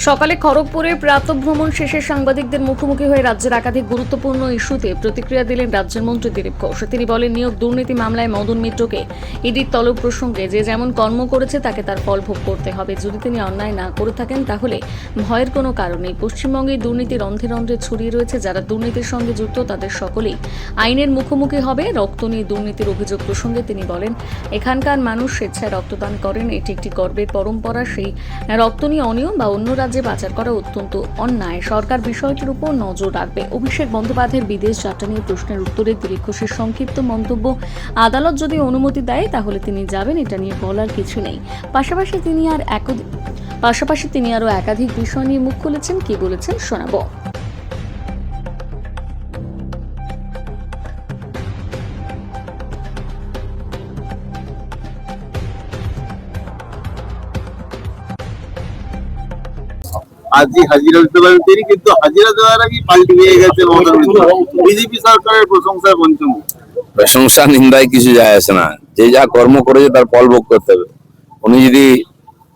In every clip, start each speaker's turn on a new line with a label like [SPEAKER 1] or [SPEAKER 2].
[SPEAKER 1] সকালে খড়গপুরে প্রাতঃভ্রমণ শেষে সাংবাদিকদের মুখোমুখি হয়ে রাজ্যের একাধিক গুরুত্বপূর্ণ ইস্যুতে প্রতিক্রিয়া দিলেন রাজ্যের মন্ত্রী দিলীপ ঘোষ। তিনি বলেন, নিয়োগ দুর্নীতি মামলায় মদন মিত্রকে ইডির তলব প্রসঙ্গে যে যেমন কর্ম করেছে তাকে তার ফল ভোগ করতে হবে। যদি তিনি অন্যায় না করে থাকেন তাহলে ভয়ের কোনো কারণ নেই। পশ্চিমবঙ্গে দুর্নীতি রন্ধ্রে রন্ধ্রে ছড়িয়ে রয়েছে। যারা দুর্নীতির সঙ্গে যুক্ত তাদের সকলেই আইনের মুখোমুখি হবে। রক্ত নিয়ে দুর্নীতির অভিযোগ প্রসঙ্গে তিনি বলেন, এখানকার মানুষ স্বেচ্ছায় রক্তদান করেন, এটি একটি গর্বের পরম্পরা। সেই রক্ত নিয়ে অনিয়ম বা অন্য রাজ্যে পাচার করা অত্যন্ত অন্যায়। সরকার বিষয়টির উপর নজর রাখবে। অভিষেক বন্দ্যোপাধ্যায়ের বিদেশ যাত্রা নিয়ে প্রশ্নের উত্তরে দিলীপ ঘোষের সংক্ষিপ্ত মন্তব্য, আদালত যদি অনুমতি দেয় তাহলে তিনি যাবেন, এটা নিয়ে বলার কিছু নেই। পাশাপাশি তিনি আরও একাধিক বিষয় নিয়ে মুখ খুলেছেন। কি বলেছেন শোনাবো।
[SPEAKER 2] আজই হাজিরা দিতে পারেন তিনি, কিন্তু হাজিরা দেওয়ার আগে পাল্টি হয়ে গেছে মমতা মিত্র। বিজেপি সরকারের প্রশংসায় পঞ্চম।
[SPEAKER 3] প্রশংসা নিন্দায় কিছু যায় আসে না। যে যা কর্ম করেছে তার ফল ভোগ করতে হবে। উনি যদি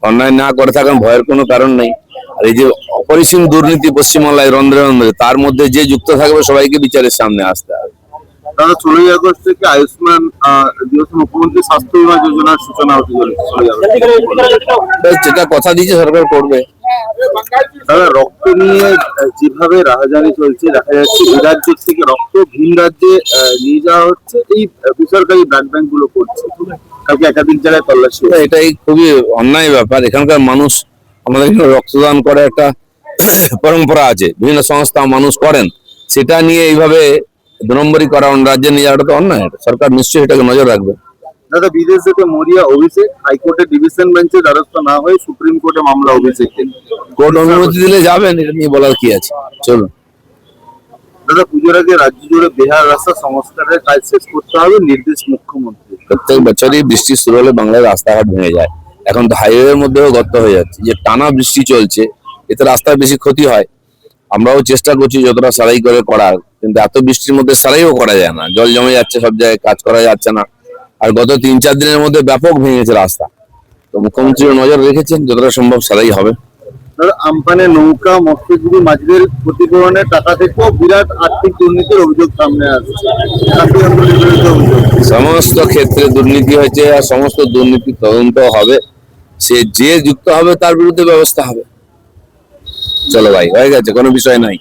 [SPEAKER 3] অন্যায় না করে থাকেন ভয়ের কোনো কারণ নেই। আর এই যে অপরিসীম দুর্নীতি পশ্চিমবাংলায় রন্ধ্রে রন্ধ্রে, তার মধ্যে যে যুক্ত থাকবে সবাইকে বিচারের সামনে আসতে হবে।
[SPEAKER 2] তারা 16 আগস্ট থেকে আয়ুষ্মান দিবস মুখ্যমন্ত্রী স্বাস্থ্য বীমা যোজনার সূচনা হতে চলেছে।
[SPEAKER 3] যেটা কথা দিয়েছে সরকার করবে।
[SPEAKER 2] তারা রক্ত নিয়ে যেভাবে রাহাজানি চলছে, দেখা যাচ্ছে এই রাজ্য থেকে রক্ত ভিন রাজ্যে নিয়ে যাওয়া হচ্ছে, এই বেসরকারি ব্লাড ব্যাংক গুলো করছে। কালকে একাধিক জায়গায় তল্লাশি।
[SPEAKER 3] এটাই খুবই অন্যায় ব্যাপার। এখানকার মানুষ, আমাদের এখানে রক্তদান করে একটা পরম্পরা আছে, বিভিন্ন সংস্থা মানুষ করেন, সেটা নিয়ে এইভাবে 2 নম্বরই করা অন্য রাজ্যে নিয়ে যাওয়াটা তো অন্যায়। সরকার নিশ্চয়ই এটাকে নজর রাখবে।
[SPEAKER 2] দাদা, বিদেশ যেতে মরিয়া অভিষেক হাইকোর্টে ডিভিশন বেঞ্চে দ্বারস্থ না হয়ে সুপ্রিম কোর্টে মামলা অভিষেক।
[SPEAKER 3] কোর্ট অনুমতি দিলে যাবেন, এটা নিয়ে বলার কি আছে। চলুন
[SPEAKER 2] দাদা, পুজোর আগে রাজ্য জুড়ে বেহাল রাস্তা সংস্কারের কাজ শেষ করতে হবে, নির্দেশ মুখ্যমন্ত্রী।
[SPEAKER 3] প্রত্যেক বছরই বৃষ্টি শুরু হলে বাংলার রাস্তাঘাট ভেঙে যায়। এখন তো হাইওয়ের মধ্যেও গর্ত হয়ে যাচ্ছে। যে টানা বৃষ্টি চলছে, এতে রাস্তার বেশি ক্ষতি হয়। আমরাও চেষ্টা করছি যতটা সারাই করে করার, কিন্তু এত বৃষ্টির মধ্যে সারাইও করা যায় না। জল জমে যাচ্ছে, সব জায়গায় কাজ করা যাচ্ছে না। আর গত 3-4 দিনের মধ্যে ব্যাপক ভেঙেছে রাস্তা। তো মুখ্যমন্ত্রী নজর রেখেছেন, যতটা সম্ভব সারাই হবে।
[SPEAKER 2] আমপানে নৌকা মৎস্যজীবী মাঝিদের ক্ষতিপূরণের টাকা থেকেও বিরাট আর্থিক দুর্নীতির অভিযোগ সামনে আসছে।
[SPEAKER 3] সমস্ত ক্ষেত্রে দুর্নীতি হয়েছে, আর সমস্ত দুর্নীতি তদন্ত হবে। সে যে যুক্ত হবে তার বিরুদ্ধে ব্যবস্থা হবে। চলো ভাই, হয়ে গেছে, কোনো বিষয় নাই।